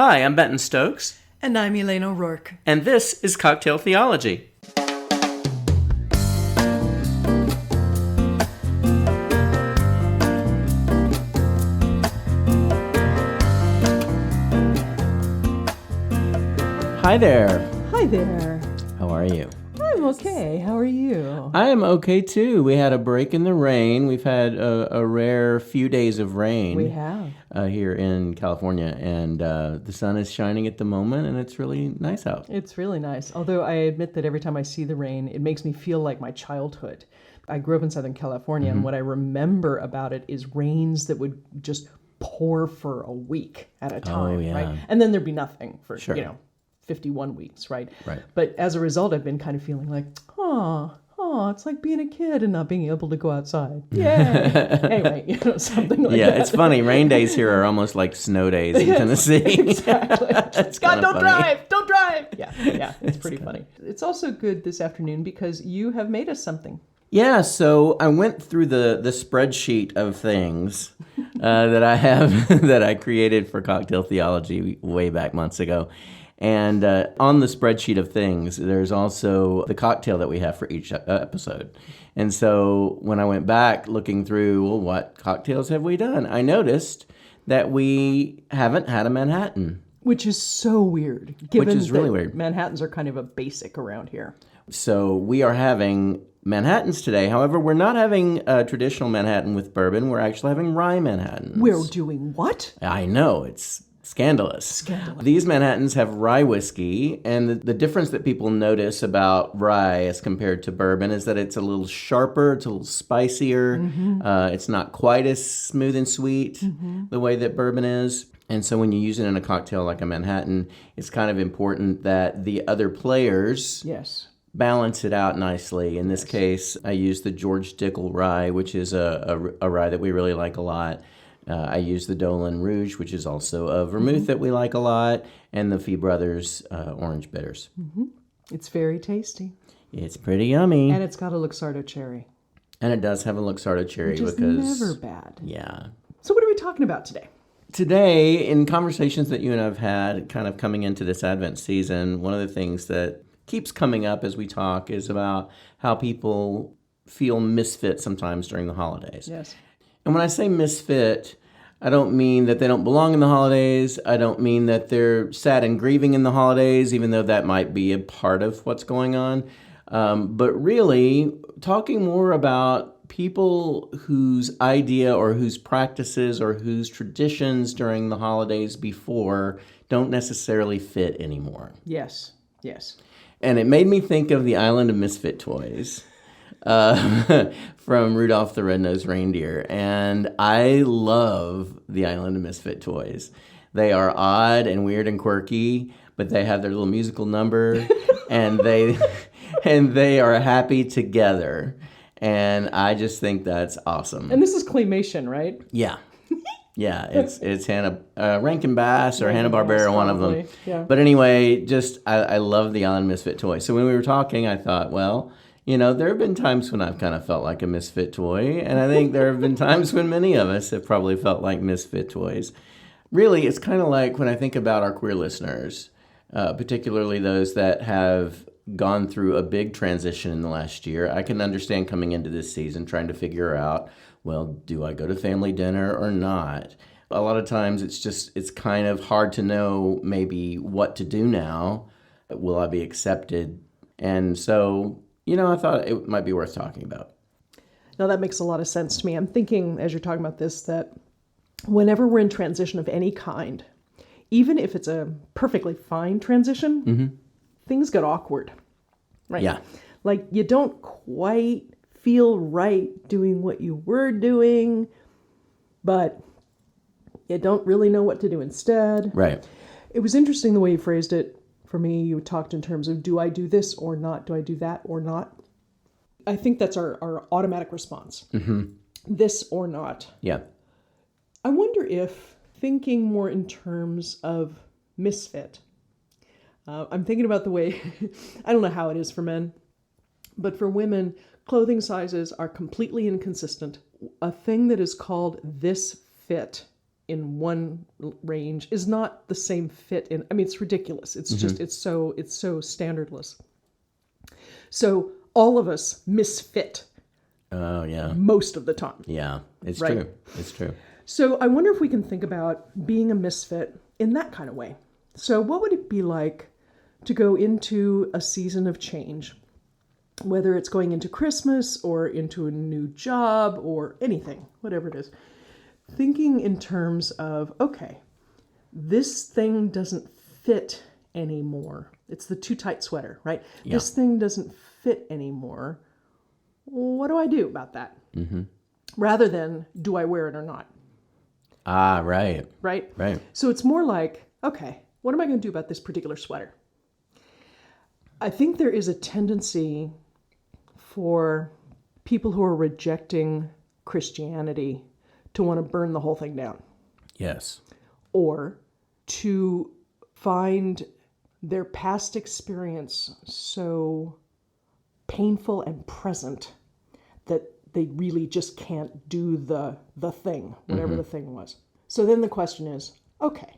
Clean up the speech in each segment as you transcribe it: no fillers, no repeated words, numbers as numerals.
Hi, I'm Benton Stokes. And I'm Elane O'Rourke. And this is Cocktail Theology. Hi there. Hi there. How are you? I'm okay. How are you? I am okay too. We had a break in the rain. We've had a rare few days of rain. We have. Here in California, and the sun is shining at the moment, and it's really nice out. It's really nice. Although I admit that every time I see the rain, it makes me feel like my childhood. I grew up in Southern California, and what I remember about it is rains that would just pour for a week at a time, right? And then there'd be nothing for, 51 weeks, right? Right. But as a result, I've been kind of feeling like, it's like being a kid and not being able to go outside. Yay! Anyway, something like that. Yeah, it's funny. Rain days here are almost like snow days in Tennessee. Exactly. God, don't funny. drive! Don't drive! Yeah, it's pretty funny. It's also good this afternoon because you have made us something. Yeah, so I went through the spreadsheet of things that I have that I created for Cocktail Theology way back months ago. And on the spreadsheet of things, there's also the cocktail that we have for each episode. And so when I went back looking through, well, what cocktails have we done? I noticed that we haven't had a Manhattan. Which is so weird, given Which is really that weird. Manhattans are kind of a basic around here. So we are having Manhattans today. However, we're not having a traditional Manhattan with bourbon. We're actually having Rye Manhattans. We're doing what? I know, it's scandalous. These Manhattans have rye whiskey, and the difference that people notice about rye as compared to bourbon is that it's a little sharper, it's a little spicier, it's not quite as smooth and sweet the way that bourbon is. And so when you use it in a cocktail like a Manhattan, it's kind of important that the other players balance it out nicely. In this case, I used the George Dickel rye, which is a rye that we really like a lot. I use the Dolan Rouge, which is also a vermouth that we like a lot, and the Fee Brothers Orange Bitters. It's very tasty. It's pretty yummy. And it's got a Luxardo cherry. And it does have a Luxardo cherry. Which is because never bad. Yeah. So what are we talking about today? Today, in conversations that you and I have had kind of coming into this Advent season, one of the things that keeps coming up as we talk is about how people feel misfit sometimes during the holidays. Yes. And when I say misfit, I don't mean that they don't belong in the holidays. I don't mean that they're sad and grieving in the holidays, even though that might be a part of what's going on. But really, talking more about people whose idea or whose practices or whose traditions during the holidays before don't necessarily fit anymore. Yes. And it made me think of the Island of Misfit Toys. From Rudolph the Red-Nosed Reindeer. And I love the Island of Misfit Toys. They are odd and weird and quirky, but they have their little musical number, and they are happy together. And I just think that's awesome. And this is claymation, right? Yeah. Yeah, it's Rankin Bass or Hanna-Barbera, one of them. Yeah. But anyway, I love the Island Misfit Toy. So when we were talking, I thought, well, there have been times when I've kind of felt like a misfit toy, and I think there have been times when many of us have probably felt like misfit toys. Really, it's kind of like when I think about our queer listeners, particularly those that have gone through a big transition in the last year. I can understand coming into this season trying to figure out, well, do I go to family dinner or not? A lot of times it's kind of hard to know maybe what to do now. Will I be accepted? And so, I thought it might be worth talking about. Now, that makes a lot of sense to me. I'm thinking, as you're talking about this, that whenever we're in transition of any kind, even if it's a perfectly fine transition, things get awkward, right? Yeah. Like, you don't quite feel right doing what you were doing, but you don't really know what to do instead. Right. It was interesting the way you phrased it. For me, you talked in terms of, do I do this or not? Do I do that or not? I think that's our automatic response. This or not. Yeah. I wonder if thinking more in terms of misfit. I'm thinking about the way, I don't know how it is for men, but for women, clothing sizes are completely inconsistent. A thing that is called this fit in one range is not the same fit in. I mean, it's ridiculous. It's just it's so standardless. So all of us misfit. Oh, yeah. Most of the time. Yeah, it's Right. true. It's true. So I wonder if we can think about being a misfit in that kind of way. So what would it be like to go into a season of change, whether it's going into Christmas or into a new job or anything, whatever it is, thinking in terms of, okay, this thing doesn't fit anymore. It's the too tight sweater, right? Yeah. This thing doesn't fit anymore. What do I do about that? Rather than, do I wear it or not? Ah, right. Right? Right. So it's more like, okay, what am I going to do about this particular sweater? I think there is a tendency for people who are rejecting Christianity to want to burn the whole thing down, Yes. or to find their past experience so painful and present that they really just can't do the thing, whatever the thing was. So then the question is, okay,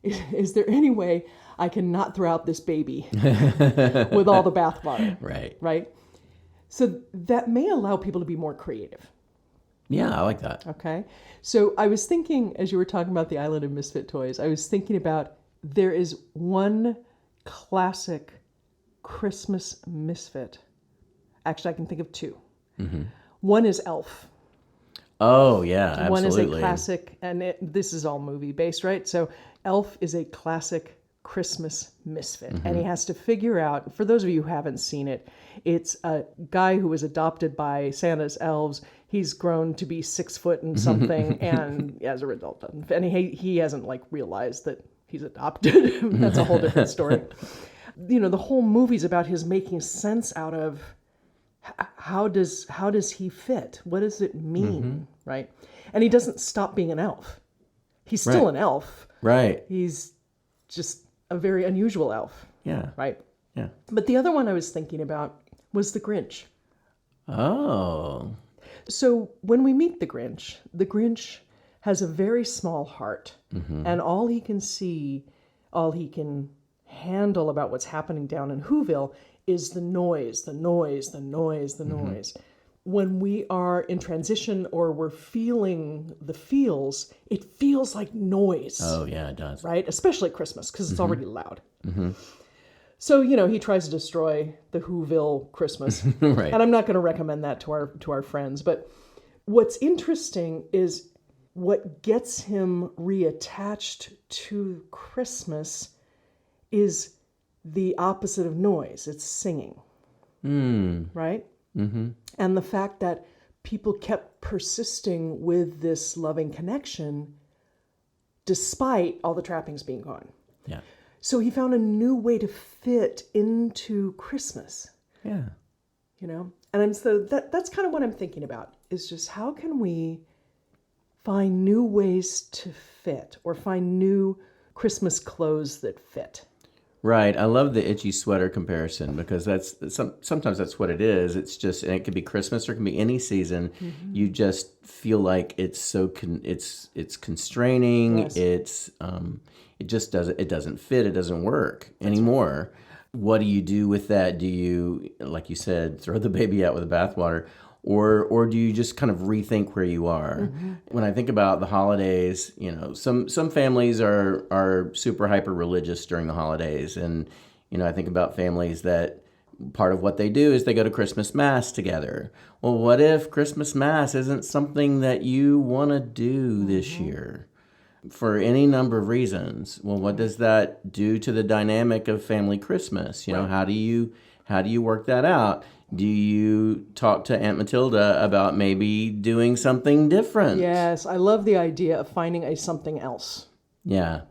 is there any way I can not throw out this baby with all the bathwater? Right. Right? So that may allow people to be more creative. Yeah, I like that. Okay. So I was thinking, as you were talking about the Island of Misfit Toys, I was thinking about there is one classic Christmas misfit. Actually, I can think of two. One is Elf. Oh, yeah, absolutely. One is a classic, and this is all movie based, right? So Elf is a classic Christmas misfit, and he has to figure out, for those of you who haven't seen it, it's a guy who was adopted by Santa's elves. He's grown to be 6 foot and something, and as a result, and he hasn't like realized that he's adopted. That's a whole different story. You know, the whole movie's about his making sense out of how does he fit? What does it mean, right? And he doesn't stop being an elf. He's still Right. an elf. Right. He's just a very unusual elf, Yeah. right? Yeah. But the other one I was thinking about was the Grinch. Oh. So when we meet the Grinch has a very small heart, and all he can see, all he can handle about what's happening down in Whoville is the noise, the noise, the noise, the noise. When we are in transition or we're feeling the feels, it feels like noise. Oh, yeah, it does. Right? Especially Christmas, because it's already loud. So, you know, he tries to destroy the Whoville Christmas. Right. And I'm not going to recommend that to our friends. But what's interesting is what gets him reattached to Christmas is the opposite of noise. It's singing. Right? And the fact that people kept persisting with this loving connection despite all the trappings being gone. Yeah. So he found a new way to fit into Christmas, Yeah. you know? And so that's kind of what I'm thinking about, is just how can we find new ways to fit or find new Christmas clothes that fit? Right. I love the itchy sweater comparison because sometimes that's what it is. It's just, and it could be Christmas or it can be any season. You just feel like it's so it's constraining. Yes. It just doesn't fit. It doesn't work anymore. What do you do with that? Do you, like you said, throw the baby out with the bathwater? Or do you just kind of rethink where you are? When I think about the holidays, you know, some families are super hyper religious during the holidays, and you know, I think about families that part of what they do is they go to Christmas Mass together. Well, what if Christmas Mass isn't something that you want to do this year? For any number of reasons. Well, what does that do to the dynamic of family Christmas? You know, how do you work that out? Do you talk to Aunt Matilda about maybe doing something different? Yes, I love the idea of finding a something else. Yeah.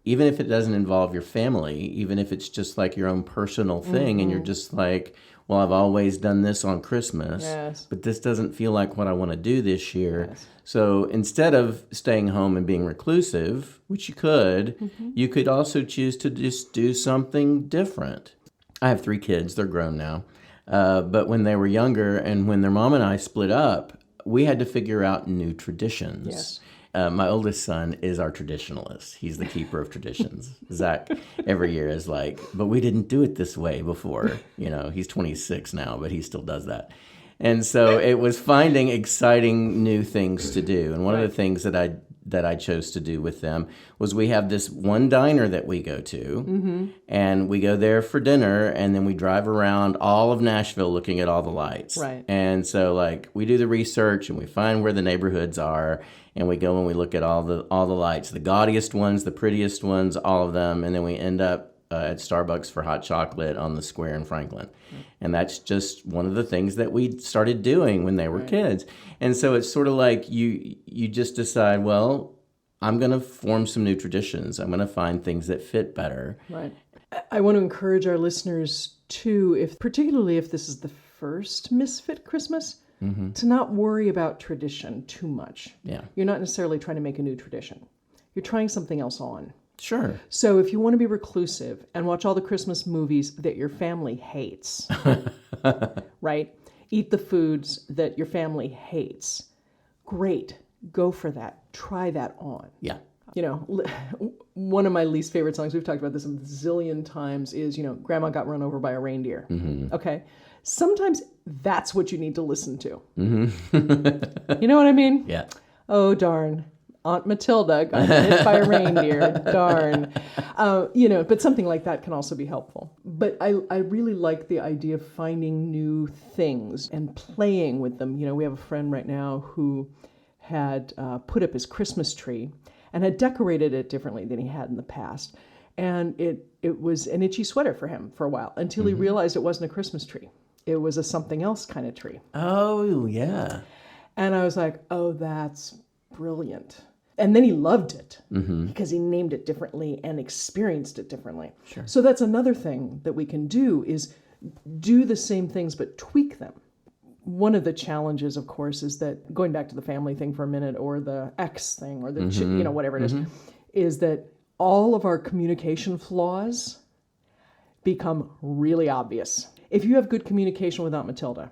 Even if it doesn't involve your family, even if it's just like your own personal thing and you're just like, well, I've always done this on Christmas, Yes. but this doesn't feel like what I want to do this year. Yes. So instead of staying home and being reclusive, which you could also choose to just do something different. I have 3 kids. They're grown now. But when they were younger and when their mom and I split up, we had to figure out new traditions. Yes. My oldest son is our traditionalist. He's the keeper of traditions. Zach every year is like, but we didn't do it this way before. He's 26 now, but he still does that. And so it was finding exciting new things to do. And one of the things that I chose to do with them was we have this one diner that we go to, and we go there for dinner, and then we drive around all of Nashville looking at all the lights. Right. And so we do the research and we find where the neighborhoods are, and we go and we look at all the lights, the gaudiest ones, the prettiest ones, all of them, and then we end up at Starbucks for hot chocolate on the square in Franklin. And that's just one of the things that we started doing when they were kids. And so it's sort of like you just decide, well, I'm going to form some new traditions. I'm going to find things that fit better. Right. I want to encourage our listeners too, particularly if this is the first Misfit Christmas, to not worry about tradition too much. Yeah. You're not necessarily trying to make a new tradition. You're trying something else on. Sure. So if you want to be reclusive and watch all the Christmas movies that your family hates, right? Eat the foods that your family hates. Great. Go for that. Try that on. Yeah. One of my least favorite songs, we've talked about this a zillion times, is, Grandma Got Run Over by a Reindeer. Okay? Sometimes that's what you need to listen to. You know what I mean? Yeah. Oh, darn. Aunt Matilda got hit by a reindeer. Darn. But something like that can also be helpful. But I really like the idea of finding new things and playing with them. We have a friend right now who had put up his Christmas tree and had decorated it differently than he had in the past. And it was an itchy sweater for him for a while until he realized it wasn't a Christmas tree. It was a something else kind of tree. Oh, yeah. And I was like, oh, that's brilliant. And then he loved it because he named it differently and experienced it differently. Sure. So that's another thing that we can do is do the same things but tweak them. One of the challenges, of course, is that going back to the family thing for a minute, or the X thing, or the whatever it is that all of our communication flaws become really obvious. If you have good communication with Aunt Matilda,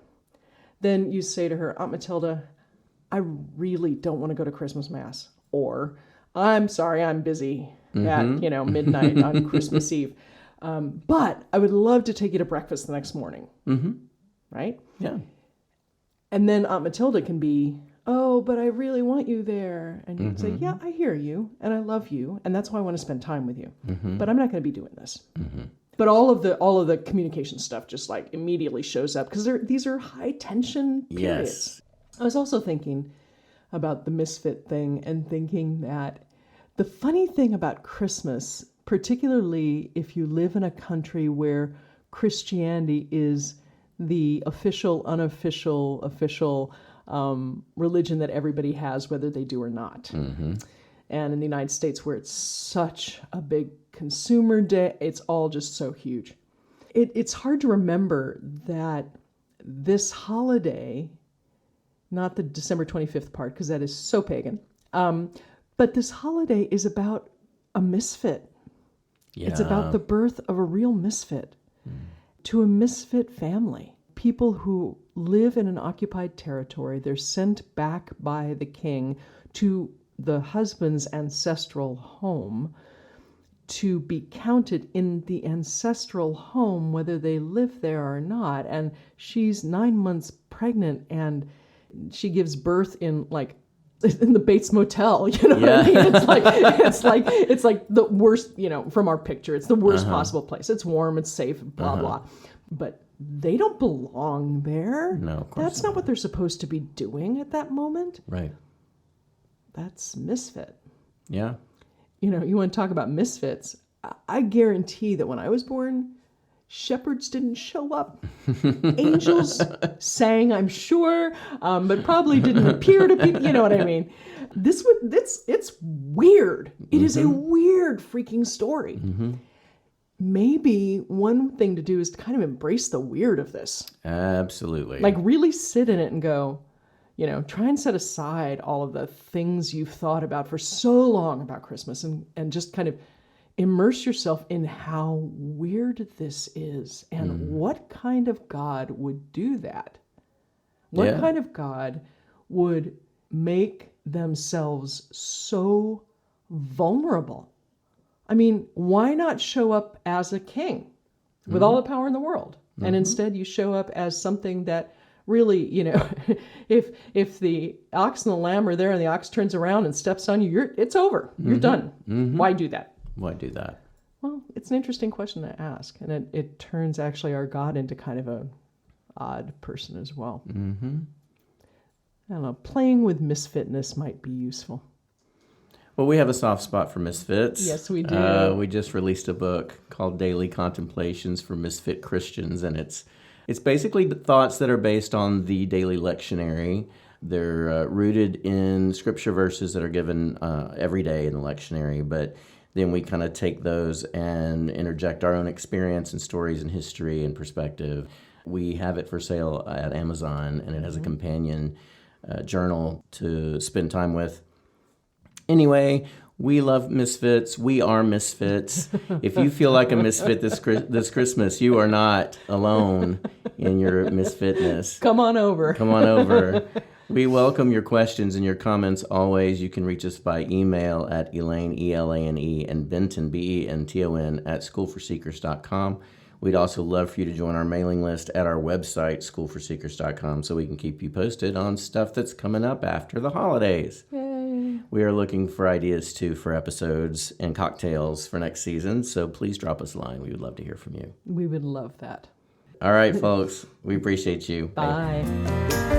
then you say to her, Aunt Matilda, I really don't want to go to Christmas Mass. Or, I'm sorry, I'm busy at, midnight on Christmas Eve. But I would love to take you to breakfast the next morning. Right? Yeah. And then Aunt Matilda can be, oh, but I really want you there. And you can say, yeah, I hear you, and I love you, and that's why I want to spend time with you. But I'm not going to be doing this. But all of the communication stuff just immediately shows up because these are high tension periods. Yes. I was also thinking about the misfit thing and thinking that the funny thing about Christmas, particularly if you live in a country where Christianity is the official, unofficial, official religion that everybody has, whether they do or not. And in the United States, where it's such a big consumer day, it's all just so huge. It's hard to remember that this holiday, not the December 25th part, because that is so pagan, but this holiday is about a misfit. Yeah. It's about the birth of a real misfit to a misfit family. People who live in an occupied territory, they're sent back by the king to the husband's ancestral home to be counted in the ancestral home, whether they live there or not. And she's 9 months pregnant, and she gives birth in the Bates Motel, you know what I mean? It's like the worst, from our picture, it's the worst possible place. It's warm, it's safe, blah, blah. But they don't belong there. No, of course That's not what they're supposed to be doing at that moment. Right. That's misfit. Yeah. You want to talk about misfits. I guarantee that when I was born, shepherds didn't show up. Angels sang, I'm sure, but probably didn't appear to be, you know what I mean? It's weird. It is a weird freaking story. Maybe one thing to do is to kind of embrace the weird of this. Absolutely. Really sit in it and go, try and set aside all of the things you've thought about for so long about Christmas and just kind of immerse yourself in how weird this is and what kind of God would do that. What kind of God would make themselves so vulnerable. I mean, why not show up as a king with all the power in the world? And instead you show up as something that really, if the ox and the lamb are there and the ox turns around and steps on you, it's over. You're done. Why do that? Why do that? Well, it's an interesting question to ask. And it turns actually our God into kind of an odd person as well. I don't know. Playing with misfitness might be useful. Well, we have a soft spot for misfits. Yes, we do. We just released a book called Daily Contemplations for Misfit Christians, and it's basically the thoughts that are based on the daily lectionary. They're rooted in scripture verses that are given every day in the lectionary, but then we kind of take those and interject our own experience and stories and history and perspective. We have it for sale at Amazon, and it has a companion journal to spend time with. Anyway, we love misfits. We are misfits. If you feel like a misfit this Christmas, you are not alone in your misfitness. Come on over. Come on over. We welcome your questions and your comments always. You can reach us by email at Elane, Elane, and Benton, Benton, at schoolforseekers.com. We'd also love for you to join our mailing list at our website, schoolforseekers.com, so we can keep you posted on stuff that's coming up after the holidays. Yay. We are looking for ideas, too, for episodes and cocktails for next season, so please drop us a line. We would love to hear from you. We would love that. All right, folks. We appreciate you. Bye.